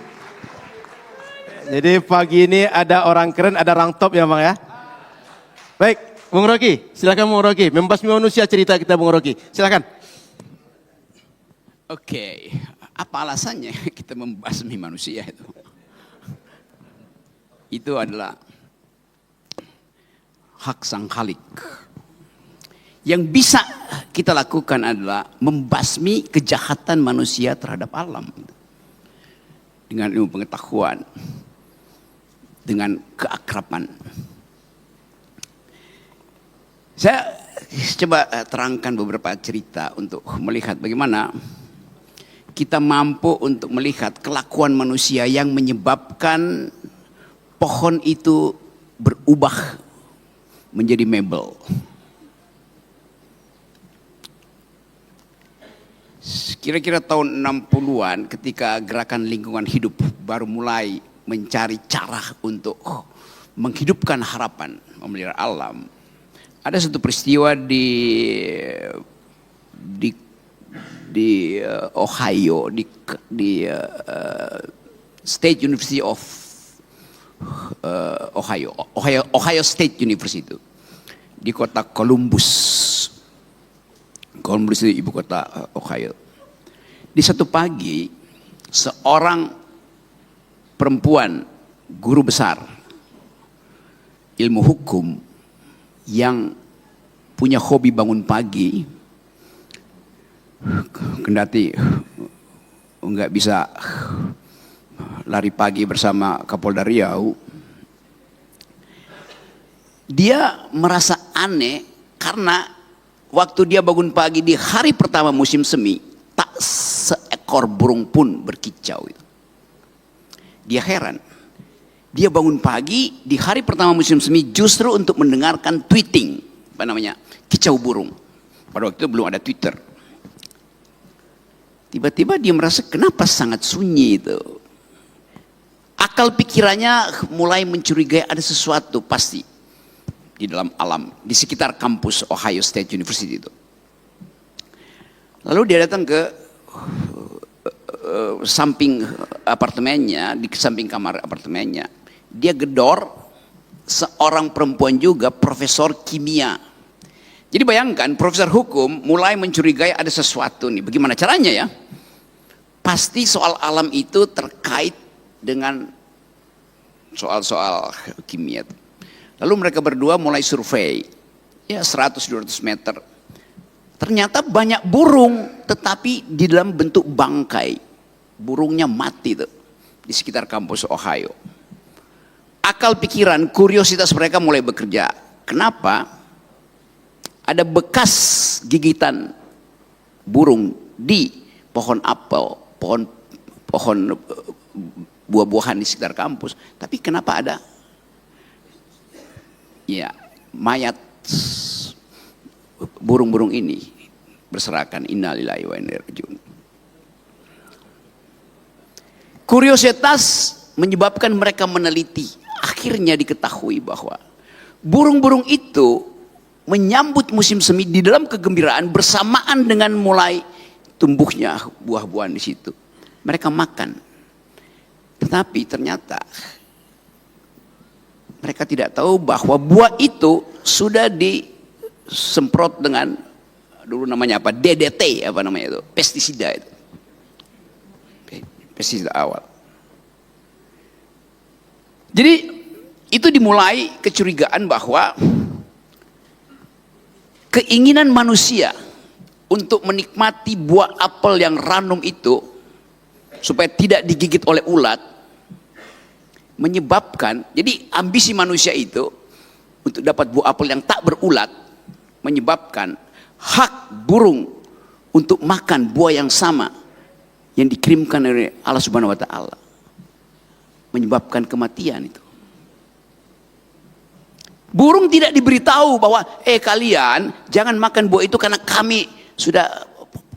Jadi pagi ini ada orang keren, ada orang top ya Bang ya. Baik, Bung Rocky, silakan Bung Rocky. Membasmi manusia cerita kita Bung Rocky. Silakan. Oke, apa alasannya kita membasmi manusia itu? Itu adalah hak sang Khalik. Yang bisa kita lakukan adalah membasmi kejahatan manusia terhadap alam. Dengan ilmu pengetahuan, dengan keakraban. Saya coba terangkan beberapa cerita untuk melihat bagaimana kita mampu untuk melihat kelakuan manusia yang menyebabkan pohon itu berubah menjadi mebel. Kira-kira tahun 60-an ketika gerakan lingkungan hidup baru mulai mencari cara untuk menghidupkan harapan memelihara alam. Ada satu peristiwa di Ohio, di State University of Ohio State University itu, di kota Columbus. Columbus itu ibu kota Ohio. Di satu pagi, seorang perempuan guru besar ilmu hukum yang punya hobi bangun pagi, kendati enggak bisa lari pagi bersama Kapolda Riau, dia merasa aneh karena waktu dia bangun pagi di hari pertama musim semi, tak seekor burung pun berkicau. Dia heran. Dia bangun pagi di hari pertama musim semi justru untuk mendengarkan tweeting, kicau burung. Pada waktu itu belum ada Twitter. Tiba-tiba dia merasa kenapa sangat sunyi itu. Akal pikirannya mulai mencurigai ada sesuatu pasti di dalam alam, di sekitar kampus Ohio State University itu. Lalu dia datang ke samping apartemennya, di samping kamar apartemennya. Dia gedor seorang perempuan juga profesor kimia. Jadi bayangkan profesor hukum mulai mencurigai ada sesuatu nih. Bagaimana caranya ya? Pasti soal alam itu terkait dengan soal-soal kimia. Lalu mereka berdua mulai survei, ya 100-200 meter. Ternyata banyak burung, tetapi di dalam bentuk bangkai. Burungnya mati tuh, di sekitar kampus Ohio. Akal pikiran, kuriositas mereka mulai bekerja. Kenapa? Ada bekas gigitan burung di pohon apel, pohon buah-buahan di sekitar kampus. Tapi kenapa ada ya mayat burung-burung ini berserakan? Innalillahi wa inna ilaihi raji'un. Kuriositas menyebabkan mereka meneliti. Akhirnya diketahui bahwa burung-burung itu menyambut musim semi di dalam kegembiraan bersamaan dengan mulai tumbuhnya buah-buahan di situ. Mereka makan. Tetapi ternyata mereka tidak tahu bahwa buah itu sudah disemprot dengan dulu namanya apa? DDT apa namanya itu? Pestisida itu. Pestisida awal. Jadi itu dimulai kecurigaan bahwa keinginan manusia untuk menikmati buah apel yang ranum itu supaya tidak digigit oleh ulat menyebabkan, jadi ambisi manusia itu untuk dapat buah apel yang tak berulat menyebabkan hak burung untuk makan buah yang sama yang dikirimkan oleh Allah Subhanahu wa taala. Menyebabkan kematian itu. Burung tidak diberitahu bahwa kalian jangan makan buah itu karena kami sudah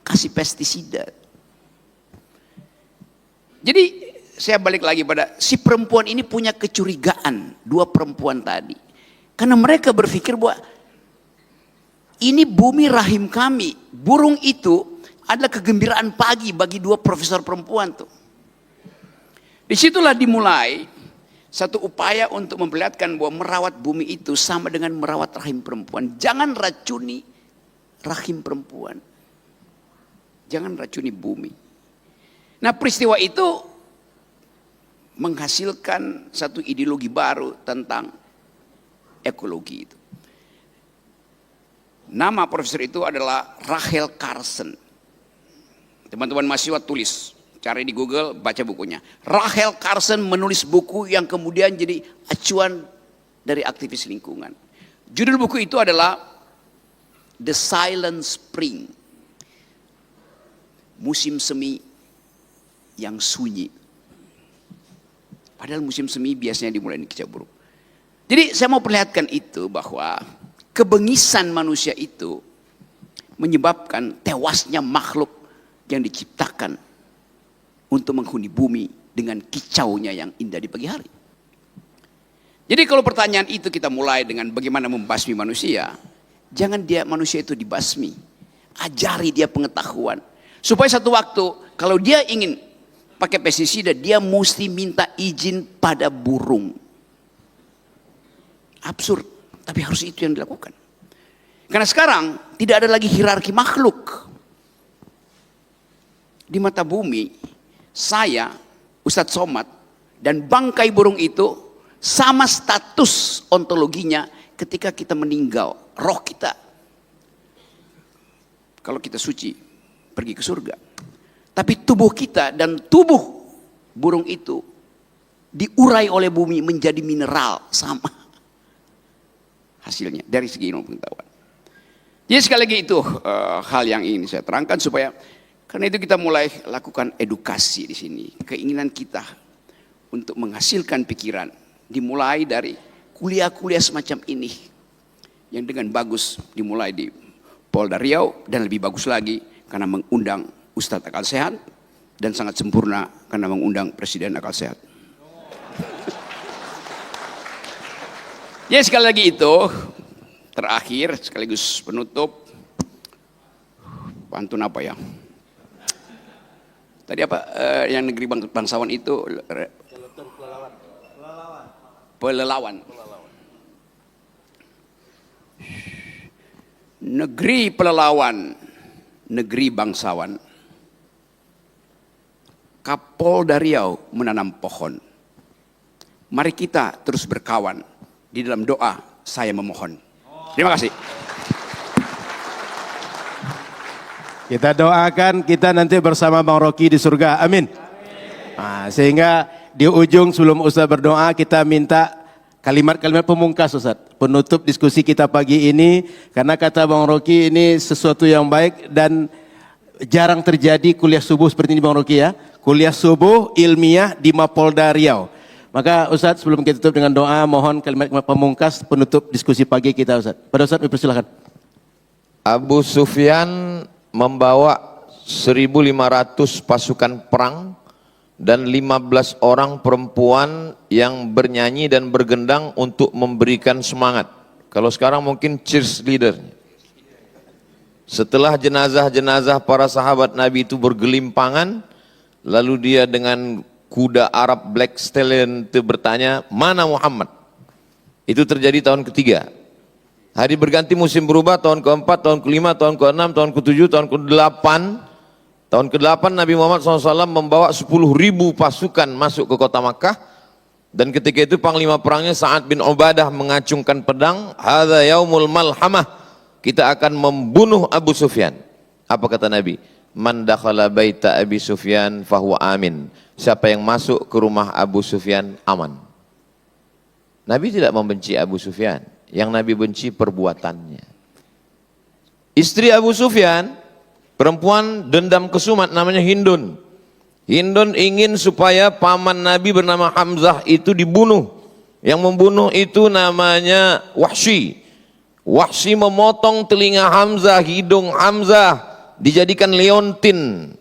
kasih pestisida. Jadi saya balik lagi pada si perempuan ini punya kecurigaan, dua perempuan tadi. Karena mereka berpikir bahwa ini bumi rahim kami. Burung itu adalah kegembiraan pagi bagi dua profesor perempuan tuh. Disitulah dimulai satu upaya untuk memperlihatkan bahwa merawat bumi itu sama dengan merawat rahim perempuan. Jangan racuni rahim perempuan. Jangan racuni bumi. Nah, peristiwa itu menghasilkan satu ideologi baru tentang ekologi itu. Nama profesor itu adalah Rachel Carson. Teman-teman mahasiswa tulis, cari di Google, baca bukunya. Rachel Carson menulis buku yang kemudian jadi acuan dari aktivis lingkungan. Judul buku itu adalah The Silent Spring. Musim semi yang sunyi. Padahal musim semi biasanya dimulai di Kicau Burung. Jadi saya mau perlihatkan itu bahwa kebengisan manusia itu menyebabkan tewasnya makhluk yang diciptakan untuk menghuni bumi dengan kicaunya yang indah di pagi hari. Jadi kalau pertanyaan itu kita mulai dengan bagaimana membasmi manusia, jangan dia manusia itu dibasmi. Ajari dia pengetahuan. Supaya satu waktu kalau dia ingin pakai pestisida, dia mesti minta izin pada burung. Absurd, tapi harus itu yang dilakukan. Karena sekarang tidak ada lagi hierarki makhluk. Di mata bumi, saya, Ustadz Somad, dan bangkai burung itu sama status ontologinya ketika kita meninggal. Roh kita, kalau kita suci, pergi ke surga. Tapi tubuh kita dan tubuh burung itu diurai oleh bumi menjadi mineral, sama hasilnya dari segi ilmu pengetahuan. Jadi sekali lagi itu hal yang ingin saya terangkan supaya karena itu kita mulai lakukan edukasi di sini. Keinginan kita untuk menghasilkan pikiran dimulai dari kuliah-kuliah semacam ini yang dengan bagus dimulai di Polda Riau dan lebih bagus lagi karena mengundang Ustadz Akal Sehat dan sangat sempurna karena mengundang Presiden Akal Sehat. Ya sekali lagi itu terakhir sekaligus penutup pantun apa ya? Tadi apa yang negeri bangsawan itu? Pelelawan. Negeri pelelawan, negeri bangsawan. Kapolda Riau menanam pohon. Mari kita terus berkawan. Di dalam doa saya memohon. Terima kasih. Kita doakan kita nanti bersama Bang Rocky di surga. Amin. Nah, sehingga di ujung sebelum Ustaz berdoa kita minta kalimat-kalimat pemungkas Ustaz. Penutup diskusi kita pagi ini. Karena kata Bang Rocky ini sesuatu yang baik dan jarang terjadi kuliah subuh seperti ini Bang Rocky ya. Kuliah subuh ilmiah di Mapolda Riau. Maka Ustaz sebelum kita tutup dengan doa mohon kalimat-kalimat pemungkas penutup diskusi pagi kita Ustaz. Pada Ustaz dipersilakan. Abu Sufyan membawa 1.500 pasukan perang dan 15 orang perempuan yang bernyanyi dan bergendang untuk memberikan semangat. Kalau sekarang mungkin cheerleader. Setelah jenazah-jenazah para sahabat Nabi itu bergelimpangan, lalu dia dengan kuda Arab Black Stallion itu bertanya, mana Muhammad? Itu terjadi tahun ketiga. Hari berganti musim berubah, tahun keempat, tahun kelima, tahun keenam, tahun ketujuh, tahun kedelapan. Tahun ke-8 Nabi Muhammad SAW membawa 10.000 pasukan masuk ke kota Makkah. Dan ketika itu panglima perangnya Sa'ad bin Ubadah mengacungkan pedang. Hadza yaumul malhamah. Kita akan membunuh Abu Sufyan. Apa kata Nabi? Man dakhala baita Abi Sufyan fahuwa amin. Siapa yang masuk ke rumah Abu Sufyan aman. Nabi tidak membenci Abu Sufyan. Yang Nabi benci perbuatannya. Istri Abu Sufyan, perempuan dendam kesumat namanya Hindun. Hindun ingin supaya paman Nabi bernama Hamzah itu dibunuh. Yang membunuh itu namanya Wahsy. Wahsy memotong telinga Hamzah, hidung Hamzah, dijadikan leontin.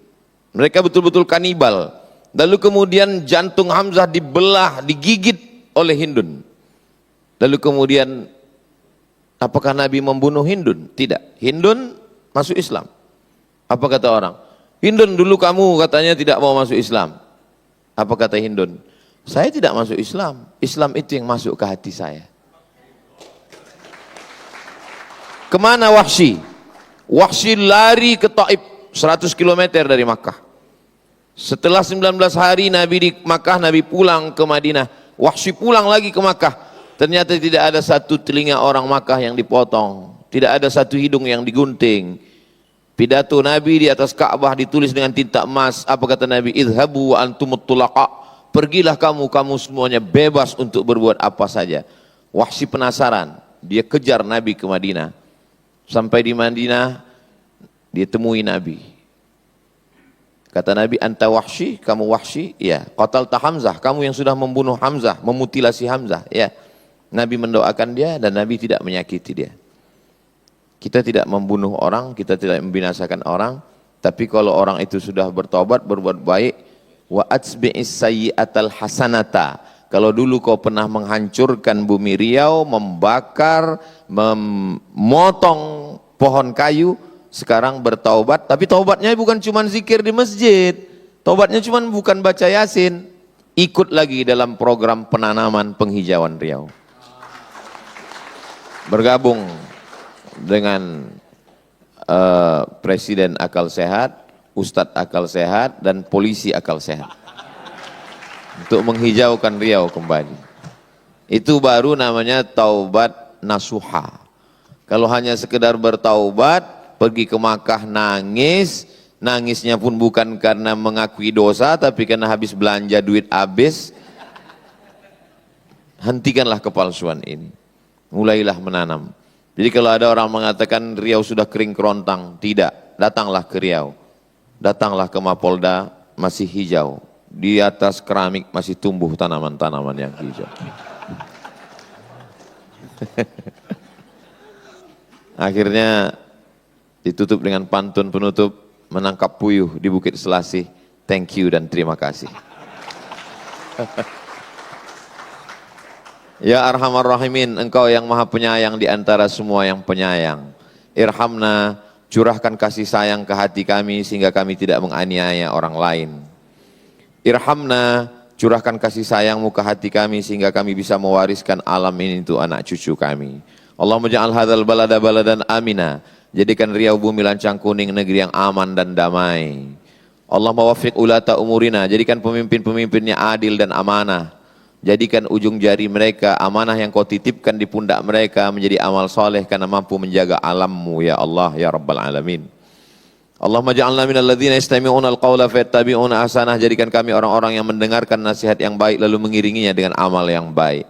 Mereka betul-betul kanibal. Lalu kemudian jantung Hamzah dibelah, digigit oleh Hindun. Lalu kemudian apakah Nabi membunuh Hindun? Tidak. Hindun masuk Islam. Apa kata orang? Hindun, dulu kamu katanya tidak mau masuk Islam. Apa kata Hindun? Saya tidak masuk Islam. Islam itu yang masuk ke hati saya. Kemana Wahsy? Wahsy lari ke Taif, 100 km dari Makkah. Setelah 19 hari Nabi di Makkah, Nabi pulang ke Madinah. Wahsy pulang lagi ke Makkah. Ternyata tidak ada satu telinga orang Makkah yang dipotong. Tidak ada satu hidung yang digunting. Pidato Nabi di atas Ka'bah ditulis dengan tinta emas. Apa kata Nabi? Idhabu wa antumut tulaqa. Pergilah kamu semuanya bebas untuk berbuat apa saja. Wahsy penasaran. Dia kejar Nabi ke Madinah. Sampai di Madinah, dia temui Nabi. Kata Nabi, anta Wahsy, kamu Wahsy? Ya. Qatalta Hamzah, kamu yang sudah membunuh Hamzah, memutilasi Hamzah. Ya. Nabi mendoakan dia dan Nabi tidak menyakiti dia. Kita tidak membunuh orang, kita tidak membinasakan orang, tapi kalau orang itu sudah bertobat, berbuat baik, wa atsbi'is sayyi'atal hasanata. Kalau dulu kau pernah menghancurkan bumi Riau, membakar, memotong pohon kayu, sekarang bertaubat, tapi taubatnya bukan cuma zikir di masjid, taubatnya cuma bukan baca Yasin, ikut lagi dalam program penanaman penghijauan Riau. Bergabung dengan Presiden Akal Sehat, Ustadz Akal Sehat, dan Polisi Akal Sehat untuk menghijaukan Riau kembali. Itu baru namanya taubat nasuha. Kalau hanya sekedar bertaubat, pergi ke Makkah nangis, nangisnya pun bukan karena mengakui dosa, tapi karena habis belanja duit habis, hentikanlah kepalsuan ini. Mulailah menanam. Jadi kalau ada orang mengatakan Riau sudah kering kerontang, tidak. Datanglah ke Riau. Datanglah ke Mapolda, masih hijau. Di atas keramik masih tumbuh tanaman-tanaman yang hijau. Akhirnya ditutup dengan pantun penutup, menangkap puyuh di Bukit Selasih. Thank you dan terima kasih. Ya Arhamar Rahimin, Engkau yang maha penyayang di antara semua yang penyayang. Irhamna, curahkan kasih sayang ke hati kami sehingga kami tidak menganiaya orang lain. Irhamna, curahkan kasih sayangmu ke hati kami sehingga kami bisa mewariskan alam ini untuk anak cucu kami. Allahumma ja'al hadzal balada baladan amina. Jadikan Riau bumi lancang kuning, negeri yang aman dan damai. Allahumma waffiq ulata umurina, jadikan pemimpin-pemimpinnya adil dan amanah. Jadikan ujung jari mereka, amanah yang kau titipkan di pundak mereka menjadi amal soleh karena mampu menjaga alammu ya Allah ya Rabbal Alamin. Allahumma ja'alna minal ladzina yastami'una al-qawla fayattabi'una ahsanah. Jadikan kami orang-orang yang mendengarkan nasihat yang baik lalu mengiringinya dengan amal yang baik.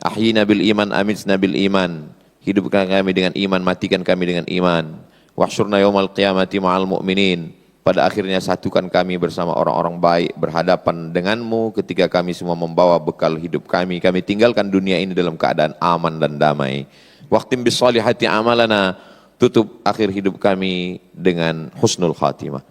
Ahyina bil iman amitsna bil iman. Hidupkan kami dengan iman, matikan kami dengan iman. Wahsyurna yaumal qiyamati ma'al mu'minin. Pada akhirnya satukan kami bersama orang-orang baik berhadapan denganmu ketika kami semua membawa bekal hidup kami. Kami tinggalkan dunia ini dalam keadaan aman dan damai. Waqtim bis solihati amalana, tutup akhir hidup kami dengan husnul khatimah.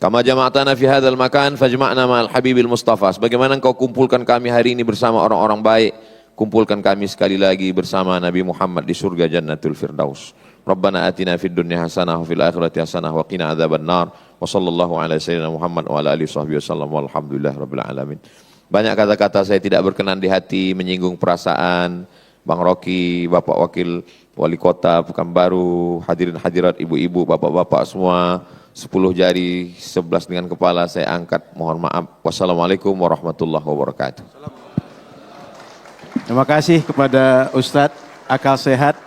Kama jama'atana fi hadzal makan fajma'na ma'al habibil mustafa. Sebagaimana engkau kumpulkan kami hari ini bersama orang-orang baik, kumpulkan kami sekali lagi bersama Nabi Muhammad di surga Jannatul Firdaus. Rabbana atina fid dunya hasanah wa fil akhirati hasanah wa qina adzabannar. Wa sallallahu ala sayyidina Muhammad wa ala alihi washabbihi wasallam walhamdulillahirabbil alamin. Banyak kata-kata saya tidak berkenan di hati, menyinggung perasaan Bang Rocky, Bapak Wakil Wali Kota Pekanbaru, hadirin hadirat ibu-ibu, bapak-bapak semua, 10 jari, 11 dengan kepala saya angkat, mohon maaf. Wassalamualaikum warahmatullahi wabarakatuh. Terima kasih kepada Ustadz Akal Sehat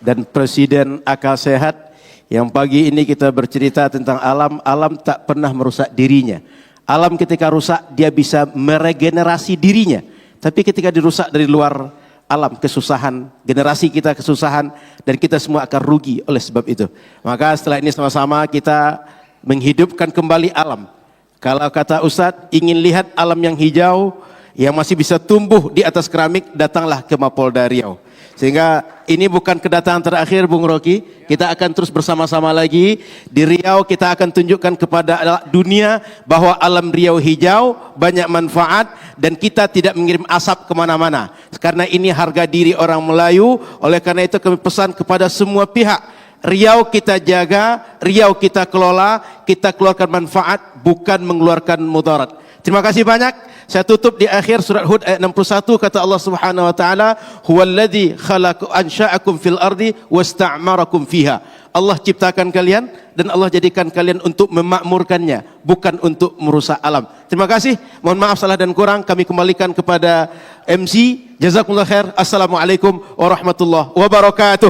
dan Presiden Akal Sehat yang pagi ini kita bercerita tentang alam. Alam tak pernah merusak dirinya. Alam ketika rusak dia bisa meregenerasi dirinya. Tapi ketika dirusak dari luar, alam kesusahan, generasi kita kesusahan, dan kita semua akan rugi oleh sebab itu. Maka setelah ini sama-sama kita menghidupkan kembali alam. Kalau kata Ustadz, ingin lihat alam yang hijau, yang masih bisa tumbuh di atas keramik, datanglah ke Mapolda Riau. Sehingga ini bukan kedatangan terakhir Bung Rocky, kita akan terus bersama-sama lagi. Di Riau kita akan tunjukkan kepada dunia bahwa alam Riau hijau, banyak manfaat, dan kita tidak mengirim asap kemana-mana. Karena ini harga diri orang Melayu, oleh karena itu kami pesan kepada semua pihak, Riau kita jaga, Riau kita kelola, kita keluarkan manfaat, bukan mengeluarkan mudarat. Terima kasih banyak. Saya tutup di akhir surat Hud ayat 61, kata Allah Subhanahu wa taala, "Huwallazi ansha'akum fil ardi wasta'marakum fiha." Allah ciptakan kalian dan Allah jadikan kalian untuk memakmurkannya, bukan untuk merusak alam. Terima kasih. Mohon maaf salah dan kurang, kami kembalikan kepada MC. Jazakumullah khair. Assalamualaikum warahmatullahi wabarakatuh.